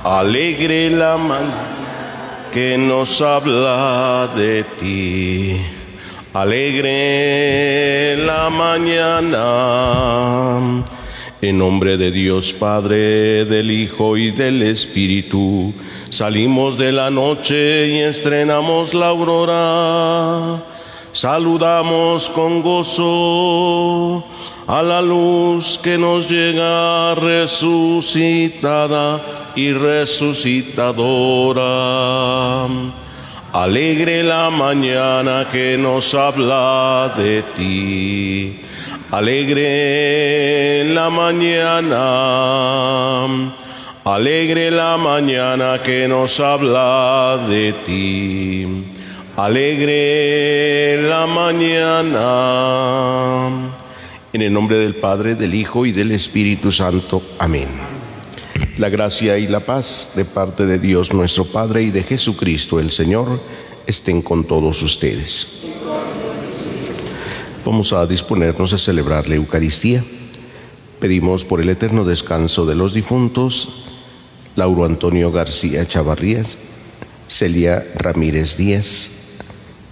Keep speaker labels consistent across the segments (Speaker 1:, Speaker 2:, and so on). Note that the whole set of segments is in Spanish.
Speaker 1: Alegre la mañana que nos habla de ti. Alegre la mañana. En nombre de Dios Padre, del Hijo y del Espíritu, salimos de la noche y estrenamos la aurora. Saludamos con gozo a la luz que nos llega resucitada y resucitadora. Alegre la mañana que nos habla de ti. Alegre la mañana. Alegre la mañana que nos habla de ti. Alegre la mañana. En el nombre del Padre, del Hijo y del Espíritu Santo. Amén. La gracia y la paz de parte de Dios nuestro Padre y de Jesucristo el Señor estén con todos ustedes. Vamos a disponernos a celebrar la Eucaristía. Pedimos por el eterno descanso de los difuntos: Lauro Antonio García Chavarrías, Celia Ramírez Díaz,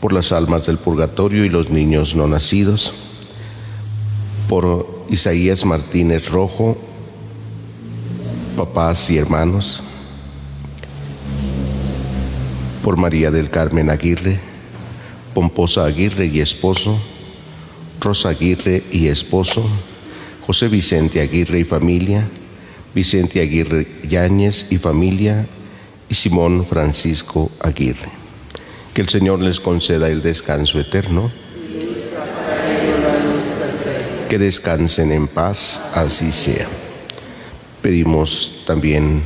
Speaker 1: por las almas del purgatorio y los niños no nacidos, por Isaías Martínez Rojo, papás y hermanos, por María del Carmen Aguirre, Pomposa Aguirre y esposo, Rosa Aguirre y esposo, José Vicente Aguirre y familia, Vicente Aguirre Yáñez y familia, y Simón Francisco Aguirre. Que el Señor les conceda el descanso eterno. Que descansen en paz, así sea. Pedimos también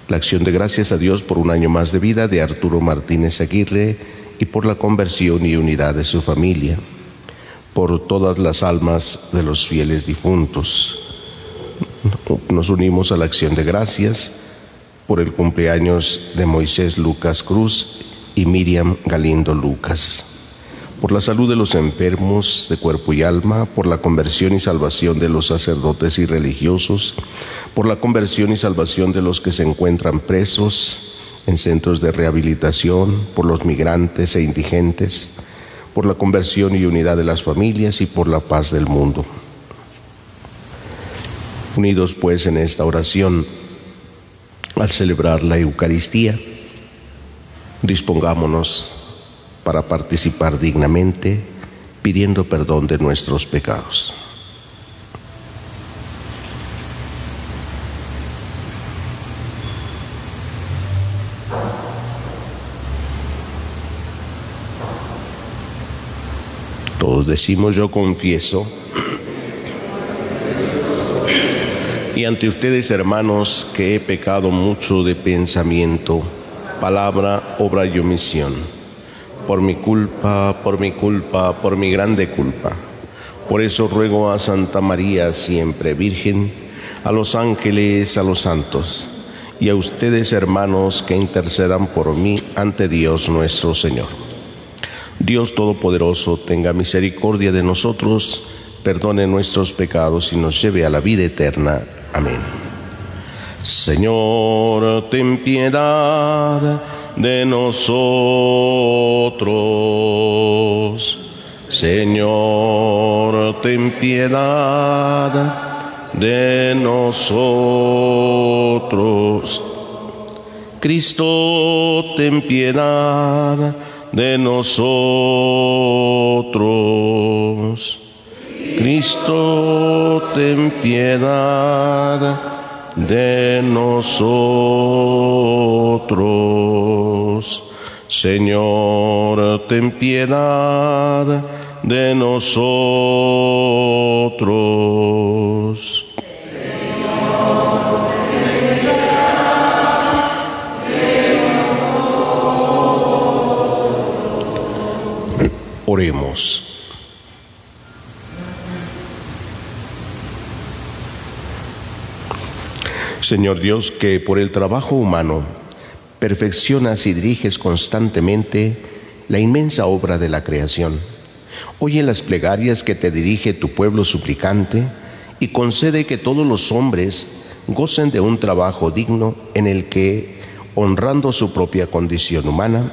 Speaker 1: la acción de gracias a Dios por un año más de vida de Arturo Martínez Aguirre y por la conversión y unidad de su familia, por todas las almas de los fieles difuntos. Nos unimos a la acción de gracias por el cumpleaños de Moisés Lucas Cruz y Miriam Galindo Lucas, por la salud de los enfermos de cuerpo y alma, por la conversión y salvación de los sacerdotes y religiosos, por la conversión y salvación de los que se encuentran presos en centros de rehabilitación, por los migrantes e indigentes, por la conversión y unidad de las familias y por la paz del mundo. Unidos pues en esta oración, al celebrar la Eucaristía, dispongámonos para participar dignamente, pidiendo perdón de nuestros pecados. Todos decimos: yo confieso. Y ante ustedes, hermanos, que he pecado mucho de pensamiento, palabra, obra y omisión, por mi culpa, por mi grande culpa. Por eso ruego a Santa María, siempre Virgen, a los ángeles, a los santos, y a ustedes, hermanos, que intercedan por mí ante Dios nuestro Señor. Dios Todopoderoso tenga misericordia de nosotros, perdone nuestros pecados y nos lleve a la vida eterna. Amén. Señor, ten piedad de nosotros. Señor, ten piedad de nosotros. Cristo, ten piedad de nosotros. Cristo, ten piedad de nosotros. Señor, ten piedad de nosotros. Oremos. Señor Dios, que por el trabajo humano perfeccionas y diriges constantemente la inmensa obra de la creación. Oye las plegarias que te dirige tu pueblo suplicante y concede que todos los hombres gocen de un trabajo digno en el que, honrando su propia condición humana,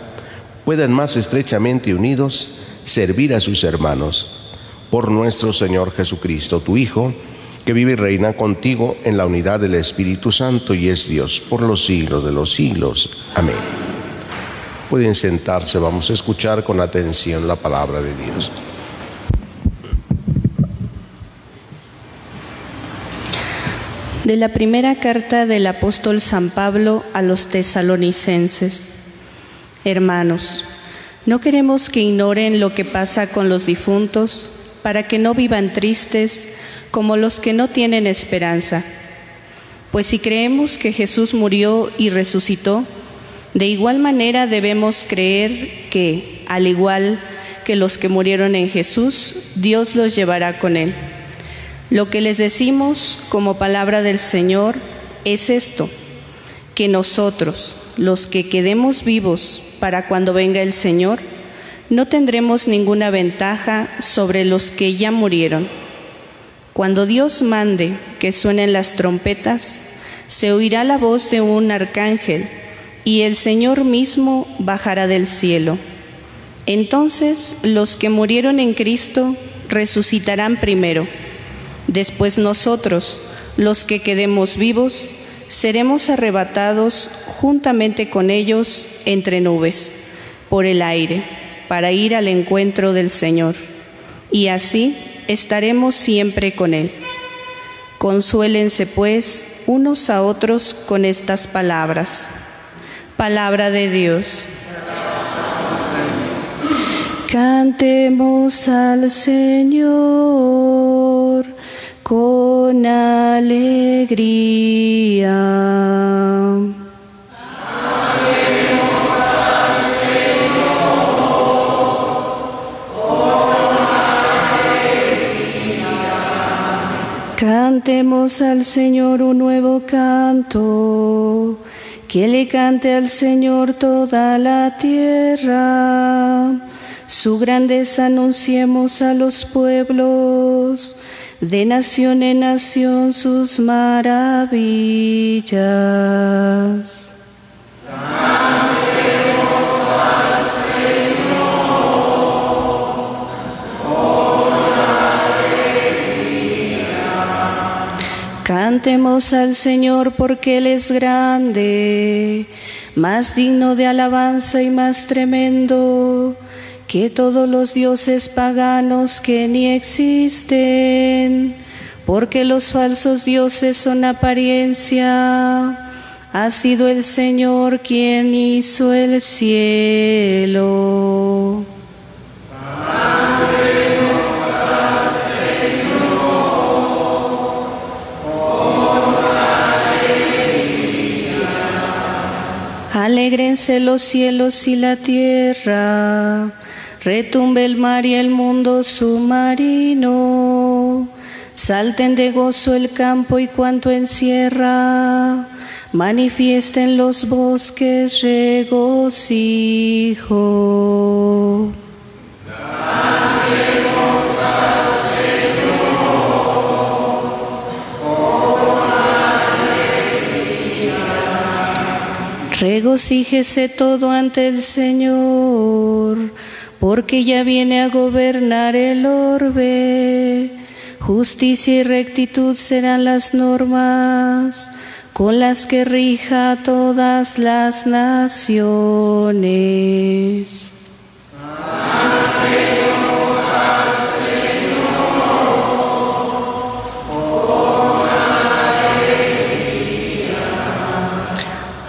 Speaker 1: puedan más estrechamente unidos servir a sus hermanos. Por nuestro Señor Jesucristo, tu Hijo, que vive y reina contigo en la unidad del Espíritu Santo y es Dios por los siglos de los siglos. Amén. Pueden sentarse, vamos a escuchar con atención la palabra de Dios.
Speaker 2: De la primera carta del apóstol San Pablo a los tesalonicenses. Hermanos, no queremos que ignoren lo que pasa con los difuntos, para que no vivan tristes como los que no tienen esperanza. Pues si creemos que Jesús murió y resucitó, de igual manera debemos creer que, al igual que los que murieron en Jesús, Dios los llevará con Él. Lo que les decimos como palabra del Señor es esto, que nosotros, los que quedemos vivos para cuando venga el Señor, no tendremos ninguna ventaja sobre los que ya murieron. Cuando Dios mande que suenen las trompetas, se oirá la voz de un arcángel y el Señor mismo bajará del cielo. Entonces los que murieron en Cristo resucitarán primero. Después nosotros, los que quedemos vivos, seremos arrebatados juntamente con ellos entre nubes, por el aire, para ir al encuentro del Señor. Y así estaremos siempre con Él. Consuélense, pues, unos a otros con estas palabras. Palabra de Dios. Cantemos al Señor con alegría. Cantemos al Señor un nuevo canto, que le cante al Señor toda la tierra. Su grandeza anunciemos a los pueblos, de nación en nación sus maravillas. Cantemos al Señor porque Él es grande, más digno de alabanza y más tremendo que todos los dioses paganos que ni existen, porque los falsos dioses son apariencia. Ha sido el Señor quien hizo el cielo. Alégrense los cielos y la tierra, retumbe el mar y el mundo submarino. Salten de gozo el campo y cuanto encierra, manifiesten los bosques regocijo. Regocíjese todo ante el Señor, porque ya viene a gobernar el orbe. Justicia y rectitud serán las normas con las que rija todas las naciones.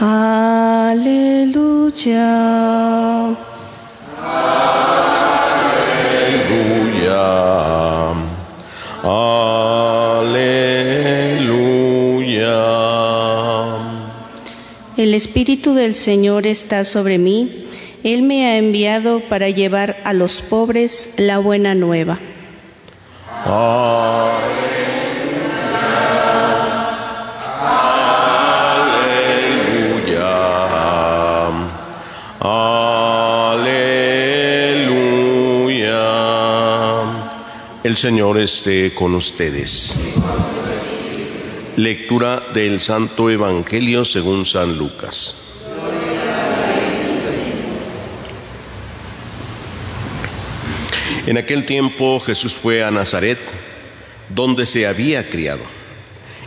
Speaker 2: Aleluya.
Speaker 1: Aleluya. Aleluya.
Speaker 2: El Espíritu del Señor está sobre mí. Él me ha enviado para llevar a los pobres la buena nueva.
Speaker 1: Aleluya. El Señor esté con ustedes. Lectura del Santo Evangelio según San Lucas. En aquel tiempo Jesús fue a Nazaret, donde se había criado.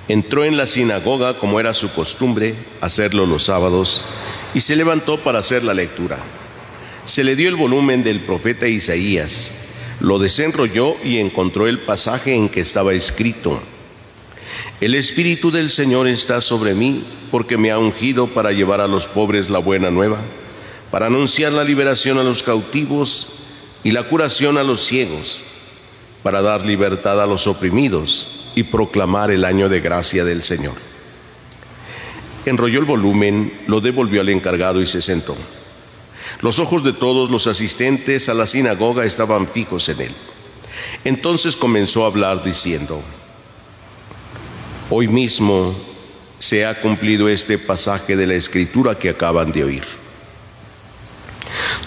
Speaker 1: Entró en la sinagoga, como era su costumbre, hacerlo los sábados, y se levantó para hacer la lectura. Se le dio el volumen del profeta Isaías, lo desenrolló y encontró el pasaje en que estaba escrito: El Espíritu del Señor está sobre mí, porque me ha ungido para llevar a los pobres la buena nueva, para anunciar la liberación a los cautivos y la curación a los ciegos, para dar libertad a los oprimidos y proclamar el año de gracia del Señor. Enrolló el volumen, lo devolvió al encargado y se sentó. Los ojos de todos los asistentes a la sinagoga estaban fijos en él. Entonces comenzó a hablar diciendo: Hoy mismo se ha cumplido este pasaje de la Escritura que acaban de oír.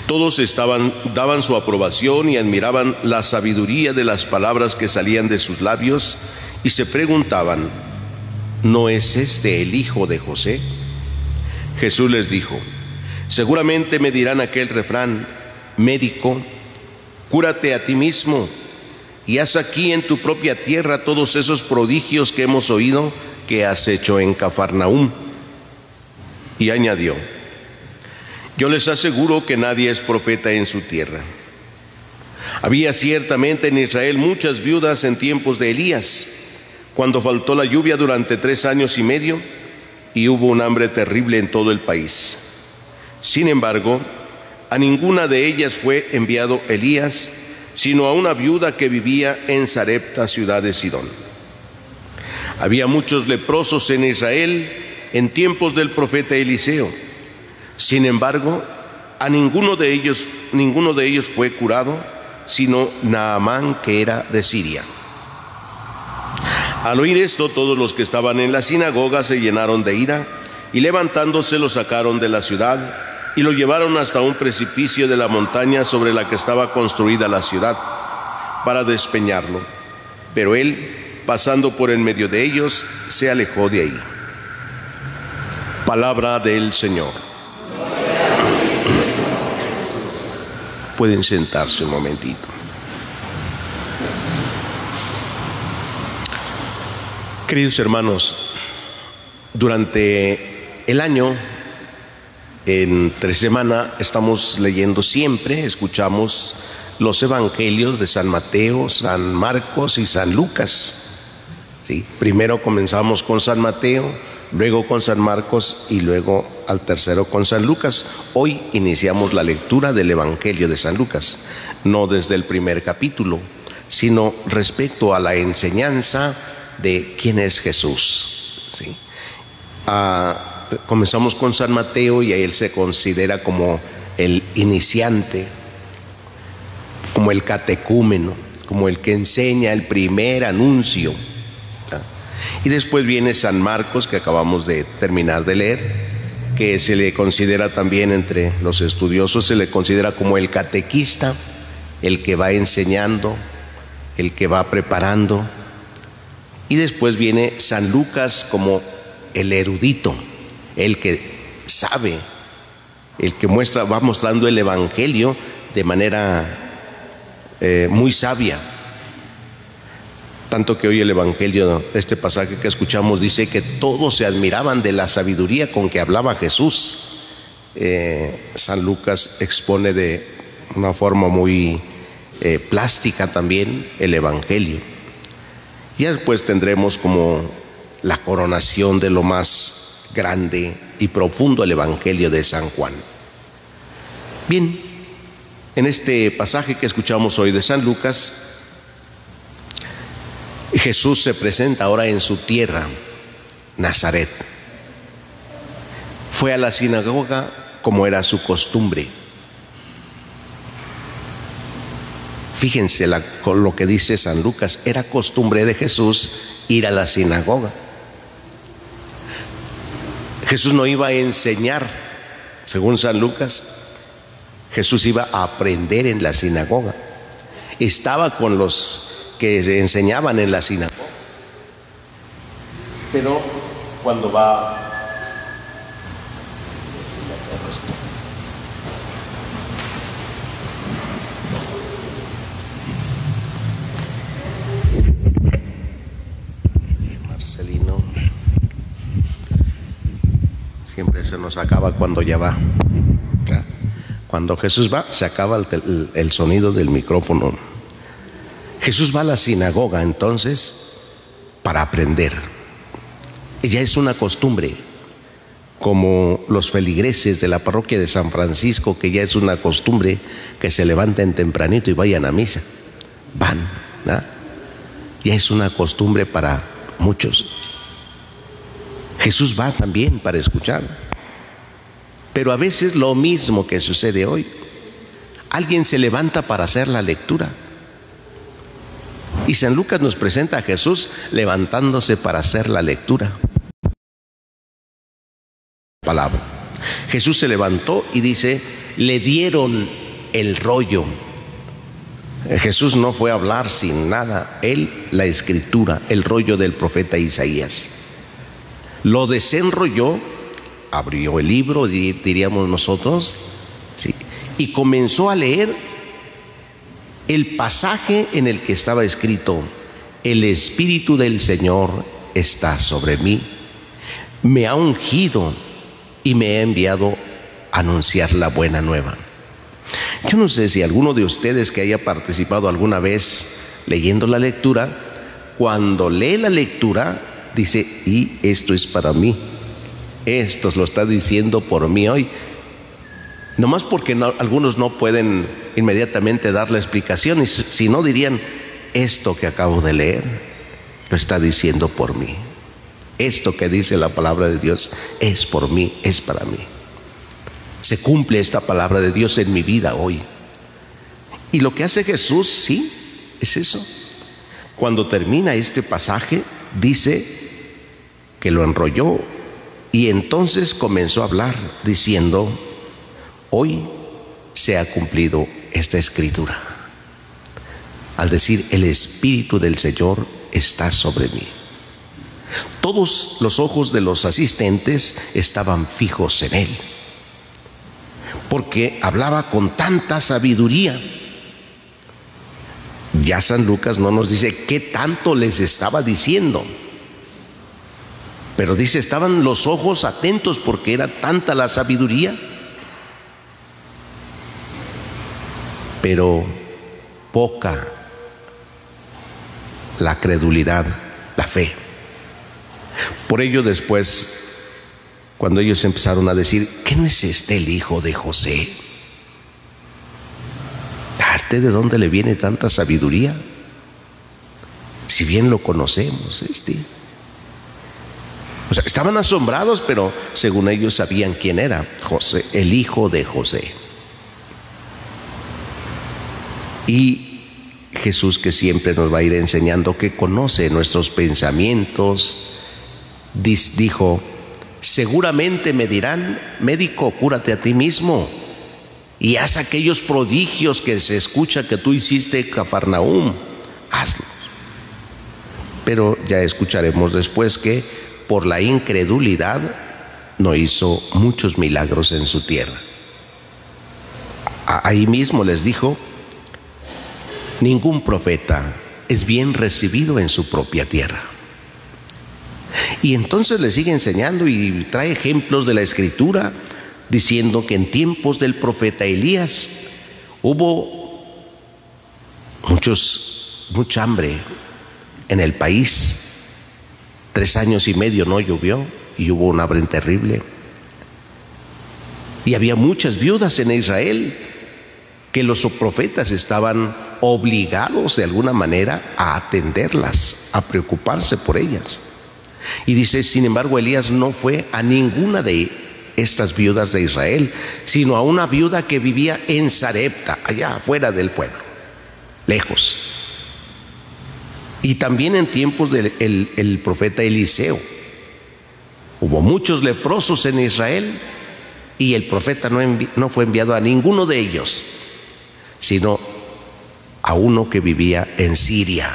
Speaker 1: Todos daban su aprobación y admiraban la sabiduría de las palabras que salían de sus labios y se preguntaban: ¿no es este el hijo de José? Jesús les dijo: seguramente me dirán aquel refrán: médico, cúrate a ti mismo y haz aquí en tu propia tierra todos esos prodigios que hemos oído que has hecho en Cafarnaúm. Y añadió: yo les aseguro que nadie es profeta en su tierra. Había ciertamente en Israel muchas viudas en tiempos de Elías, cuando faltó la lluvia durante 3 años y medio y hubo un hambre terrible en todo el país. Sin embargo, a ninguna de ellas fue enviado Elías, sino a una viuda que vivía en Sarepta, ciudad de Sidón. Había muchos leprosos en Israel en tiempos del profeta Eliseo. Sin embargo, a ninguno de ellos fue curado, sino Naamán, que era de Siria. Al oír esto, todos los que estaban en la sinagoga se llenaron de ira y levantándose lo sacaron de la ciudad y lo llevaron hasta un precipicio de la montaña sobre la que estaba construida la ciudad, para despeñarlo. Pero él, pasando por en medio de ellos, se alejó de ahí. Palabra del Señor. Pueden sentarse un momentito. Queridos hermanos, durante el año, entre semana, estamos leyendo siempre, escuchamos los evangelios de San Mateo, San Marcos y San Lucas. ¿Sí? Primero comenzamos con San Mateo, luego con San Marcos y luego al tercero con San Lucas. Hoy iniciamos la lectura del Evangelio de San Lucas, no desde el primer capítulo, sino respecto a la enseñanza de quién es Jesús. ¿Sí? Comenzamos con San Mateo y a él se considera como el iniciante, como el catecúmeno, como el que enseña el primer anuncio. Y después viene San Marcos, que acabamos de terminar de leer, que se le considera también, entre los estudiosos, se le considera como el catequista, el que va enseñando, el que va preparando. Y después viene San Lucas como el erudito, el que sabe, el que va mostrando el Evangelio de manera muy sabia. Tanto que hoy el Evangelio, este pasaje que escuchamos, dice que todos se admiraban de la sabiduría con que hablaba Jesús. San Lucas expone de una forma muy plástica también el Evangelio. Y después tendremos como la coronación de lo más grande y profundo, el Evangelio de San Juan. Bien, en este pasaje que escuchamos hoy de San Lucas, Jesús se presenta ahora en su tierra, Nazaret. Fue a la sinagoga como era su costumbre. Fíjense con lo que dice San Lucas, era costumbre de Jesús ir a la sinagoga. Jesús no iba a enseñar, según San Lucas, Jesús iba a aprender en la sinagoga. Estaba con los que se enseñaban en la sinagoga. Pero cuando va Marcelino, siempre se nos acaba cuando ya va. Cuando Jesús va, se acaba el sonido del micrófono. Jesús va a la sinagoga entonces para aprender. Ya es una costumbre, como los feligreses de la parroquia de San Francisco, que ya es una costumbre que se levanten tempranito y vayan a misa. Van, ¿no? Ya es una costumbre para muchos. Jesús va también para escuchar. Pero a veces lo mismo que sucede hoy. Alguien se levanta para hacer la lectura. Y San Lucas nos presenta a Jesús levantándose para hacer la lectura. Palabra. Jesús se levantó y dice, le dieron el rollo. Jesús no fue a hablar sin nada. Él, la escritura, el rollo del profeta Isaías. Lo desenrolló, abrió el libro, diríamos nosotros, sí, y comenzó a leer el pasaje en el que estaba escrito: el Espíritu del Señor está sobre mí, me ha ungido y me ha enviado a anunciar la buena nueva. Yo no sé si alguno de ustedes que haya participado alguna vez leyendo la lectura, cuando lee la lectura dice, y esto es para mí, esto lo está diciendo por mí hoy. Nomás porque algunos no pueden inmediatamente dar la explicación, y si no dirían, esto que acabo de leer lo está diciendo por mí. Esto que dice la palabra de Dios es por mí, es para mí. Se cumple esta palabra de Dios en mi vida hoy. Y lo que hace Jesús, sí, es eso. Cuando termina este pasaje, dice que lo enrolló y entonces comenzó a hablar diciendo, hoy se ha cumplido esta escritura. Al decir, el Espíritu del Señor está sobre mí. Todos los ojos de los asistentes estaban fijos en él, porque hablaba con tanta sabiduría. Ya San Lucas no nos dice qué tanto les estaba diciendo, pero dice, estaban los ojos atentos porque era tanta la sabiduría. Pero poca la credulidad, la fe. Por ello después, cuando ellos empezaron a decir, ¿qué no es este el hijo de José? ¿A usted de dónde le viene tanta sabiduría? Si bien lo conocemos, O sea, estaban asombrados, pero según ellos sabían quién era José, el hijo de José. Y Jesús, que siempre nos va a ir enseñando, que conoce nuestros pensamientos, dijo, seguramente me dirán, médico, cúrate a ti mismo y haz aquellos prodigios que se escucha que tú hiciste en Cafarnaúm, hazlos. Pero ya escucharemos después que por la incredulidad no hizo muchos milagros en su tierra. Ahí mismo les dijo, ningún profeta es bien recibido en su propia tierra. Y entonces le sigue enseñando y trae ejemplos de la Escritura, diciendo que en tiempos del profeta Elías hubo mucha hambre en el país. 3 años y medio no llovió y hubo un hambre terrible. Y había muchas viudas en Israel que los profetas estaban obligados de alguna manera a atenderlas, a preocuparse por ellas. Y dice, sin embargo, Elías no fue a ninguna de estas viudas de Israel, sino a una viuda que vivía en Sarepta, allá afuera del pueblo, lejos. Y también en tiempos del profeta Eliseo, hubo muchos leprosos en Israel y el profeta no fue enviado a ninguno de ellos, sino a uno que vivía en Siria,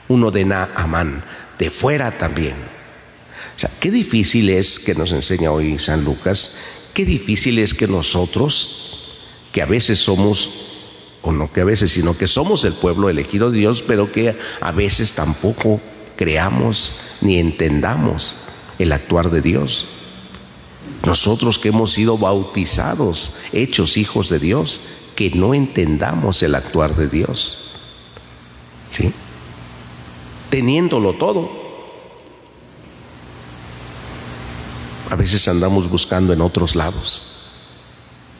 Speaker 1: uno de Naamán, de fuera también. O sea, qué difícil es, que nos enseña hoy San Lucas, qué difícil es que nosotros, que a veces somos, o no que a veces, sino que somos el pueblo elegido de Dios, pero que a veces tampoco creamos ni entendamos el actuar de Dios. Nosotros que hemos sido bautizados, hechos hijos de Dios, que no entendamos el actuar de Dios, ¿sí? Teniéndolo todo, a veces andamos buscando en otros lados,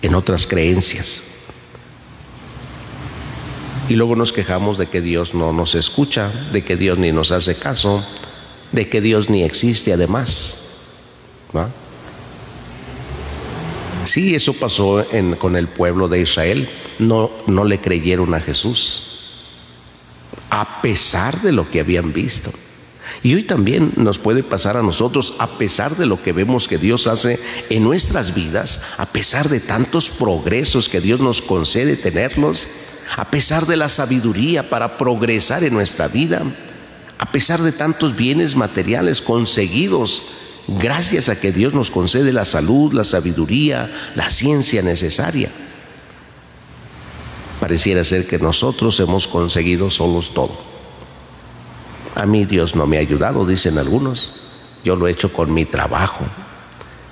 Speaker 1: en otras creencias, y luego nos quejamos de que Dios no nos escucha, de que Dios ni nos hace caso, de que Dios ni existe además, ¿no? Sí, eso pasó con el pueblo de Israel. No le creyeron a Jesús, a pesar de lo que habían visto. Y hoy también nos puede pasar a nosotros, a pesar de lo que vemos que Dios hace en nuestras vidas, a pesar de tantos progresos que Dios nos concede tenerlos, a pesar de la sabiduría para progresar en nuestra vida, a pesar de tantos bienes materiales conseguidos, gracias a que Dios nos concede la salud, la sabiduría, la ciencia necesaria. Pareciera ser que nosotros hemos conseguido solos todo. A mí Dios no me ha ayudado, dicen algunos. Yo lo he hecho con mi trabajo,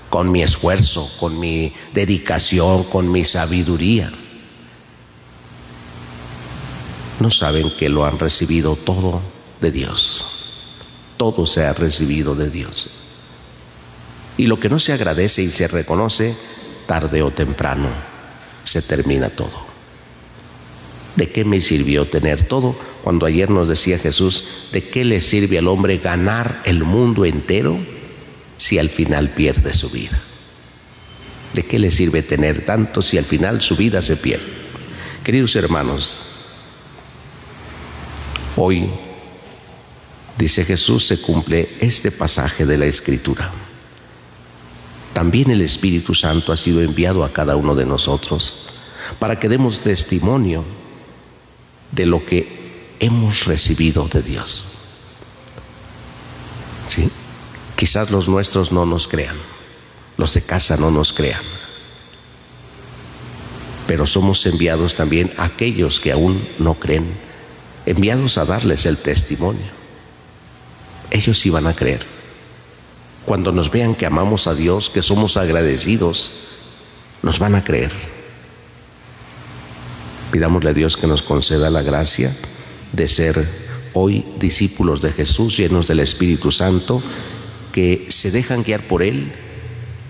Speaker 1: con mi esfuerzo, con mi dedicación, con mi sabiduría. No saben que lo han recibido todo de Dios. Todo se ha recibido de Dios. Y lo que no se agradece y se reconoce, tarde o temprano se termina todo. ¿De qué me sirvió tener todo? Cuando ayer nos decía Jesús, ¿de qué le sirve al hombre ganar el mundo entero si al final pierde su vida? ¿De qué le sirve tener tanto si al final su vida se pierde? Queridos hermanos, hoy, dice Jesús, se cumple este pasaje de la Escritura. También el Espíritu Santo ha sido enviado a cada uno de nosotros para que demos testimonio de lo que hemos recibido de Dios. ¿Sí? Quizás los nuestros no nos crean, los de casa no nos crean, pero somos enviados también a aquellos que aún no creen, enviados a darles el testimonio. Ellos sí van a creer. Cuando nos vean que amamos a Dios, que somos agradecidos, nos van a creer. Pidámosle a Dios que nos conceda la gracia de ser hoy discípulos de Jesús, llenos del Espíritu Santo, que se dejan guiar por Él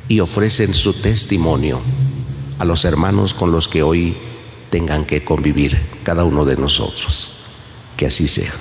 Speaker 1: y ofrecen su testimonio a los hermanos con los que hoy tengan que convivir cada uno de nosotros. Que así sea.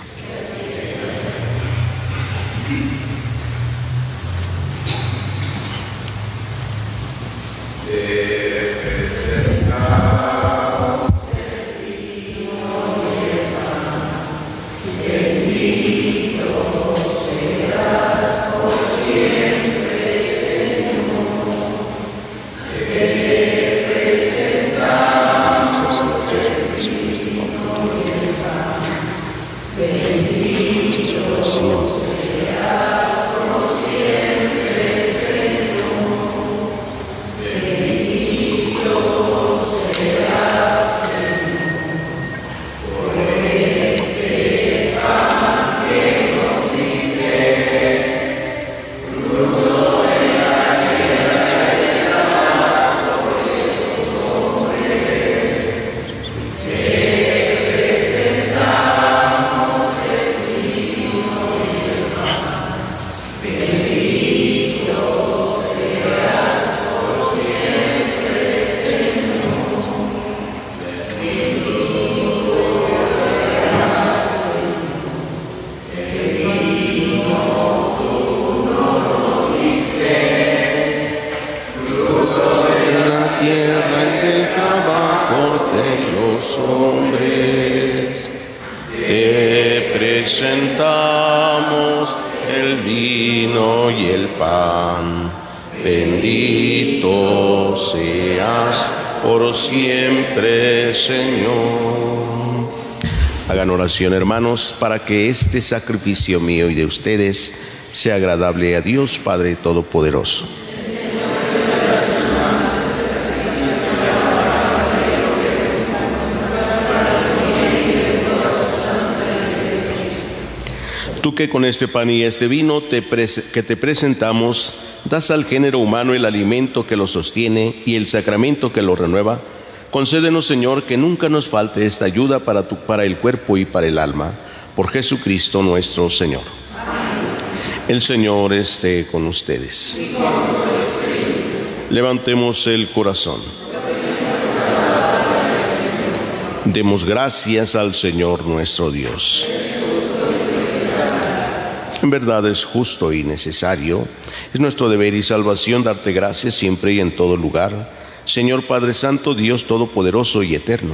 Speaker 3: presentamos el vino y el pan. Bendito seas por siempre, Señor.
Speaker 1: Hagan oración, hermanos, para que este sacrificio mío y de ustedes sea agradable a Dios Padre Todopoderoso. Tú que con este pan y este vino que te presentamos, das al género humano el alimento que lo sostiene y el sacramento que lo renueva, concédenos, Señor, que nunca nos falte esta ayuda para el cuerpo y para el alma. Por Jesucristo nuestro Señor. El Señor esté con ustedes. Levantemos el corazón. Demos gracias al Señor nuestro Dios. En verdad es justo y necesario, es nuestro deber y salvación darte gracias siempre y en todo lugar, Señor Padre Santo, Dios Todopoderoso y Eterno,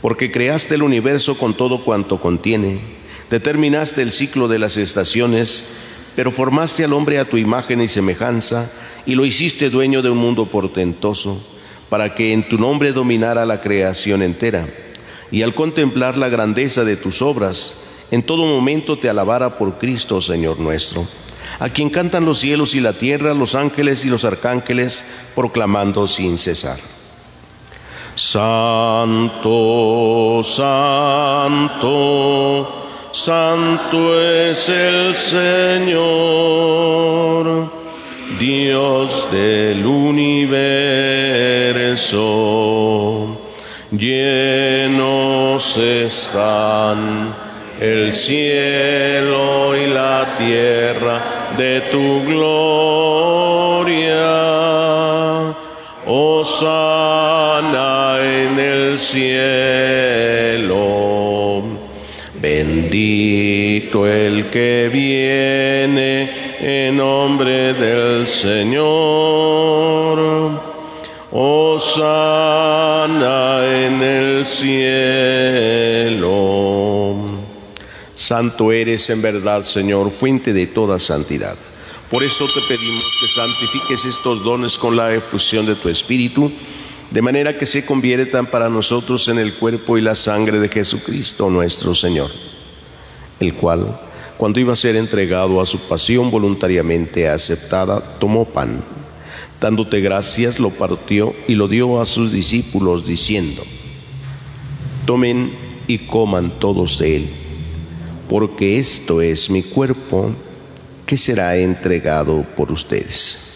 Speaker 1: porque creaste el universo con todo cuanto contiene, determinaste el ciclo de las estaciones, pero formaste al hombre a tu imagen y semejanza y lo hiciste dueño de un mundo portentoso, para que en tu nombre dominara la creación entera, y al contemplar la grandeza de tus obras, en todo momento te alabara por Cristo, Señor nuestro, a quien cantan los cielos y la tierra, los ángeles y los arcángeles, proclamando sin cesar. Santo, santo, santo es el Señor, Dios del universo. Llenos están el cielo y la tierra de tu gloria. Hosana en el cielo. Bendito el que viene en nombre del Señor. Hosana en el cielo. Santo eres en verdad, Señor, fuente de toda santidad. Por eso te pedimos que santifiques estos dones con la efusión de tu Espíritu, de manera que se conviertan para nosotros en el cuerpo y la sangre de Jesucristo nuestro Señor, el cual, cuando iba a ser entregado a su pasión voluntariamente aceptada, tomó pan, dándote gracias, lo partió y lo dio a sus discípulos, diciendo: tomen y coman todos de él, porque esto es mi cuerpo que será entregado por ustedes.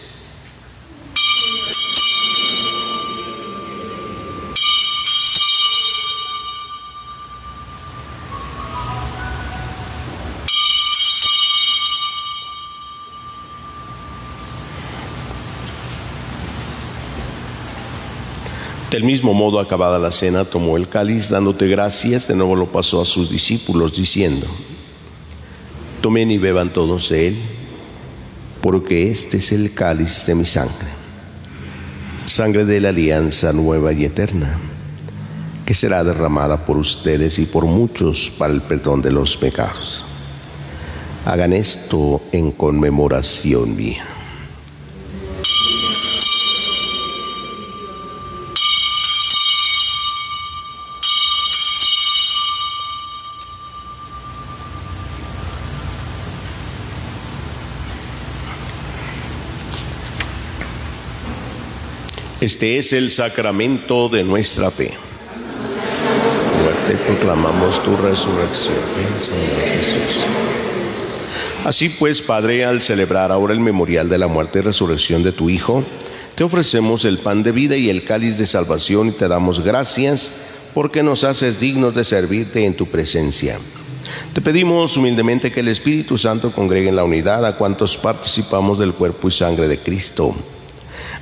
Speaker 1: Del mismo modo, acabada la cena, tomó el cáliz, dándote gracias, de nuevo lo pasó a sus discípulos, diciendo: tomen y beban todos de él, porque este es el cáliz de mi sangre, sangre de la alianza nueva y eterna, que será derramada por ustedes y por muchos para el perdón de los pecados. Hagan esto en conmemoración mía. Este es el sacramento de nuestra fe. Muerte proclamamos tu resurrección, Señor Jesús. Así pues, Padre, al celebrar ahora el memorial de la muerte y resurrección de tu Hijo, te ofrecemos el pan de vida y el cáliz de salvación y te damos gracias porque nos haces dignos de servirte en tu presencia. Te pedimos humildemente que el Espíritu Santo congregue en la unidad a cuantos participamos del cuerpo y sangre de Cristo.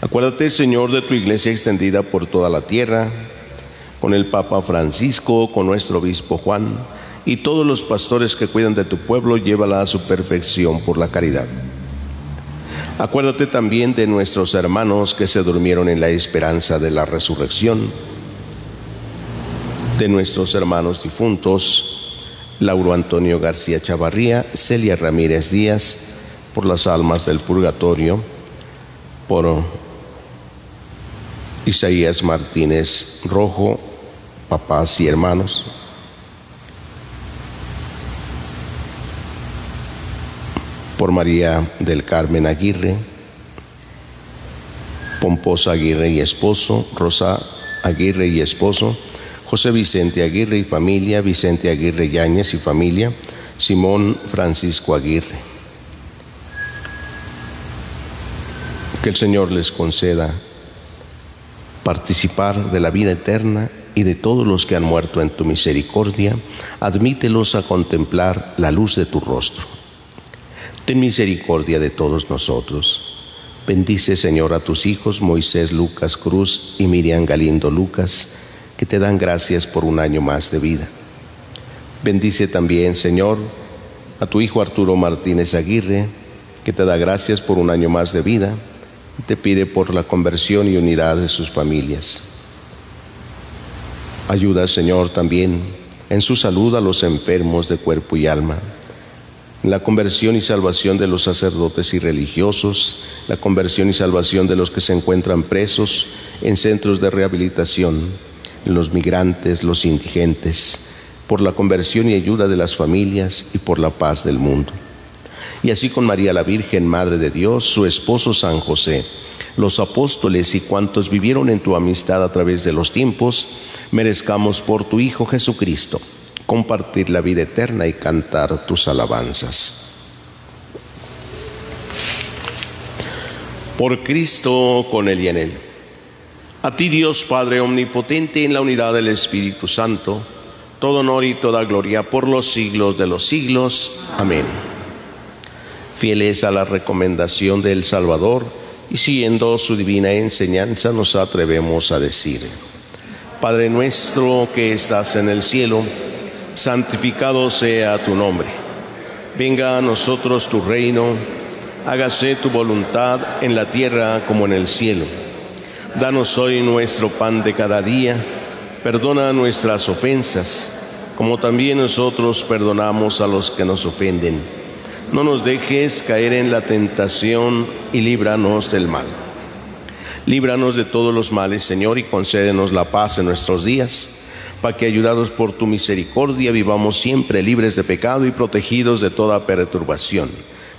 Speaker 1: Acuérdate, Señor, de tu iglesia extendida por toda la tierra, con el Papa Francisco, con nuestro obispo Juan y todos los pastores que cuidan de tu pueblo, llévala a su perfección por la caridad. Acuérdate también de nuestros hermanos que se durmieron en la esperanza de la resurrección, de nuestros hermanos difuntos, Lauro Antonio García Chavarría, Celia Ramírez Díaz, por las almas del purgatorio, por Isaías Martínez Rojo, papás y hermanos, por María del Carmen Aguirre, Pomposa Aguirre y esposo, Rosa Aguirre y esposo, José Vicente Aguirre y familia, Vicente Aguirre Yáñez y familia, Simón Francisco Aguirre. Que el Señor les conceda participar de la vida eterna y de todos los que han muerto en tu misericordia, admítelos a contemplar la luz de tu rostro. Ten misericordia de todos nosotros. Bendice, Señor, a tus hijos Moisés Lucas Cruz y Miriam Galindo Lucas, que te dan gracias por un año más de vida. Bendice también, Señor, a tu hijo Arturo Martínez Aguirre, que te da gracias por un año más de vida y te pide por la conversión y unidad de sus familias. Ayuda, Señor, también en su salud a los enfermos de cuerpo y alma, en la conversión y salvación de los sacerdotes y religiosos, la conversión y salvación de los que se encuentran presos en centros de rehabilitación, en los migrantes, los indigentes, por la conversión y ayuda de las familias y por la paz del mundo. Y así con María la Virgen, Madre de Dios, su esposo San José, los apóstoles y cuantos vivieron en tu amistad a través de los tiempos, merezcamos por tu Hijo Jesucristo compartir la vida eterna y cantar tus alabanzas. Por Cristo, con Él y en Él. A ti, Dios Padre omnipotente, en la unidad del Espíritu Santo, todo honor y toda gloria por los siglos de los siglos. Amén. Fieles a la recomendación del Salvador y siguiendo su divina enseñanza, nos atrevemos a decir: Padre nuestro que estás en el cielo, santificado sea tu nombre. Venga a nosotros tu reino, hágase tu voluntad en la tierra como en el cielo. Danos hoy nuestro pan de cada día, perdona nuestras ofensas, como también nosotros perdonamos a los que nos ofenden. No nos dejes caer en la tentación y líbranos del mal. Líbranos de todos los males, Señor, y concédenos la paz en nuestros días, para que, ayudados por tu misericordia, vivamos siempre libres de pecado y protegidos de toda perturbación,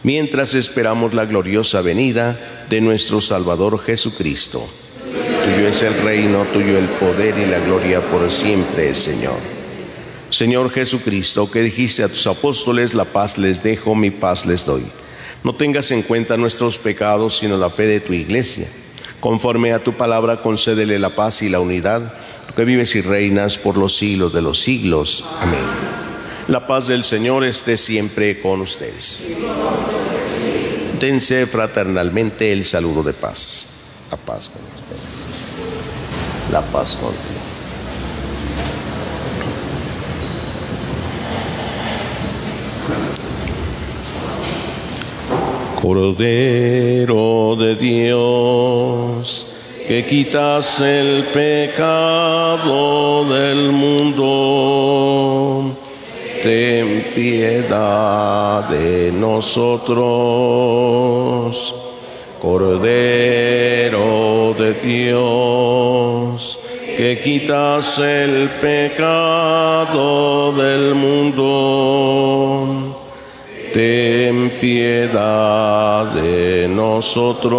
Speaker 1: mientras esperamos la gloriosa venida de nuestro Salvador Jesucristo. Tuyo es el reino, tuyo el poder y la gloria por siempre, Señor. Señor Jesucristo, que dijiste a tus apóstoles: la paz les dejo, mi paz les doy. No tengas en cuenta nuestros pecados, sino la fe de tu iglesia. Conforme a tu palabra, concédele la paz y la unidad, tú que vives y reinas por los siglos de los siglos. Amén. La paz del Señor esté siempre con ustedes. Dense fraternalmente el saludo de paz. La paz con ustedes. La paz contigo. Cordero de Dios, que quitas el pecado del mundo, ten piedad de nosotros. Cordero de Dios, que quitas el pecado del mundo, ten piedad de nosotros.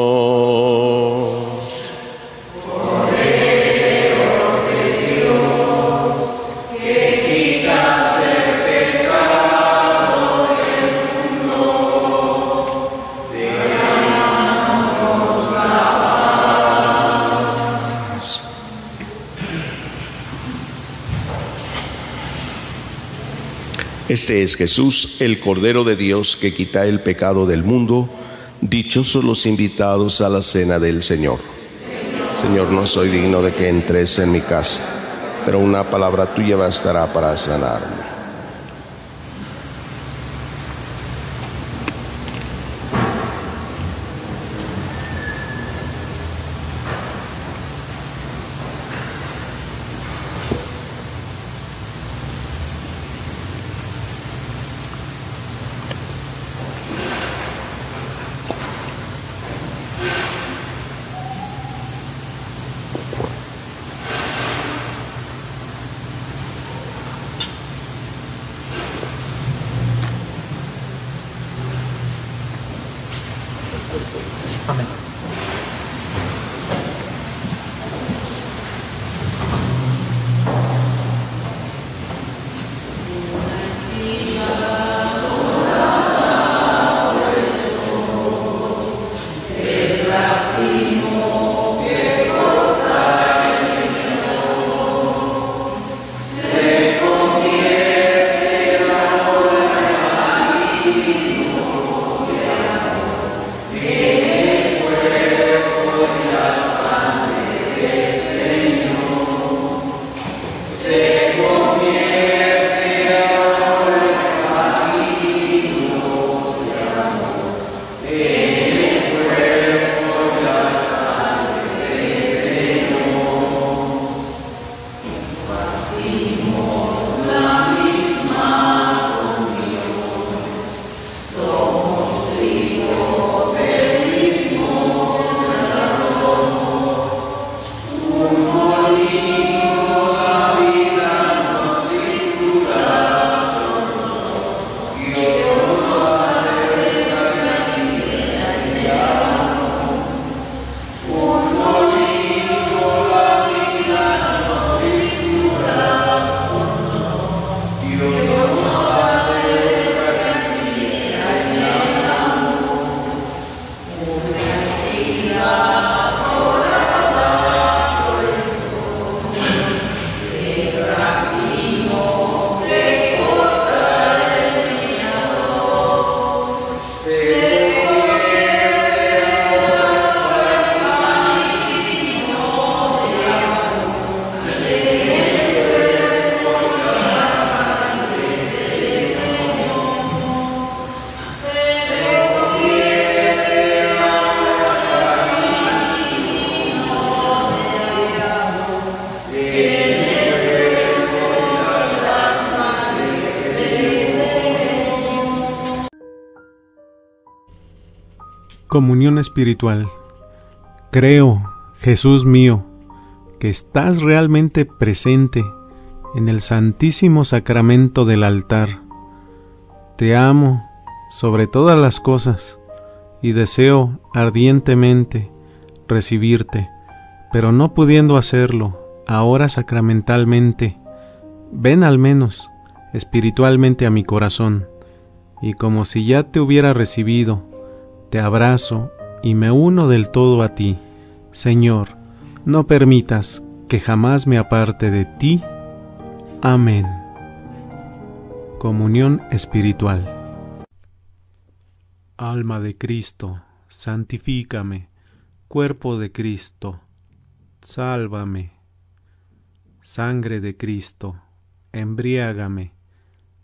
Speaker 1: Este es Jesús, el Cordero de Dios, que quita el pecado del mundo. Dichosos los invitados a la cena del Señor. Señor, no soy digno de que entres en mi casa, pero una palabra tuya bastará para sanarme.
Speaker 4: Amén.
Speaker 5: Comunión espiritual. Creo, Jesús mío, que estás realmente presente en el Santísimo Sacramento del altar. Te amo sobre todas las cosas y deseo ardientemente recibirte, pero no pudiendo hacerlo ahora sacramentalmente, ven al menos espiritualmente a mi corazón, y como si ya te hubiera recibido, te abrazo y me uno del todo a ti. Señor, no permitas que jamás me aparte de ti. Amén. Comunión espiritual. Alma de Cristo, santifícame. Cuerpo de Cristo, sálvame. Sangre de Cristo, embriágame.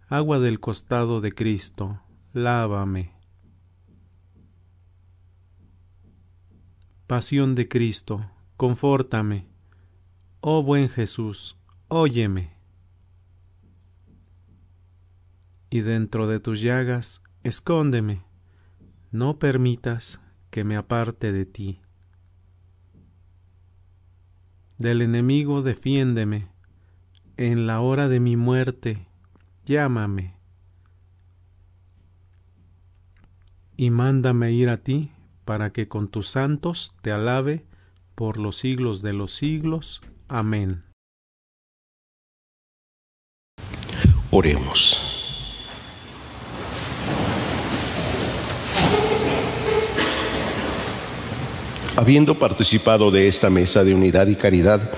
Speaker 5: Agua del costado de Cristo, lávame. Pasión de Cristo, confórtame. Oh buen Jesús, óyeme. Y dentro de tus llagas, escóndeme. No permitas que me aparte de ti. Del enemigo defiéndeme. En la hora de mi muerte, llámame. Y mándame ir a ti, para que con tus santos te alabe por los siglos de los siglos. Amén.
Speaker 1: Oremos. Habiendo participado de esta mesa de unidad y caridad,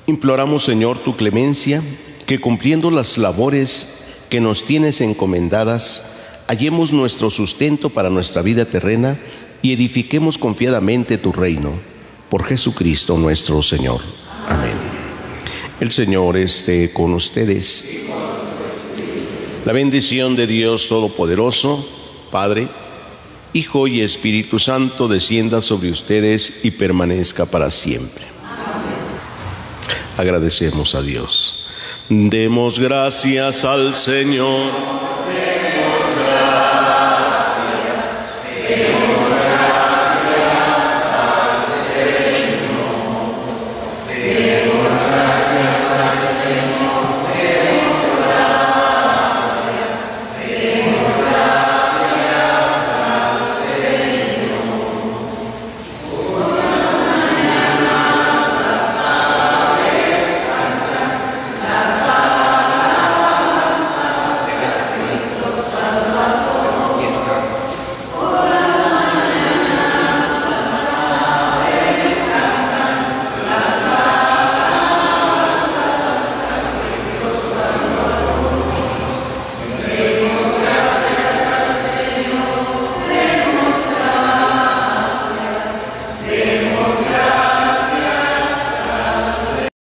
Speaker 1: imploramos, Señor, tu clemencia, que cumpliendo las labores que nos tienes encomendadas, hallemos nuestro sustento para nuestra vida terrena y edifiquemos confiadamente tu reino. Por Jesucristo nuestro Señor. Amén. El Señor esté con ustedes. La bendición de Dios Todopoderoso, Padre, Hijo y Espíritu Santo, descienda sobre ustedes y permanezca para siempre. Agradecemos a Dios. Demos gracias al Señor.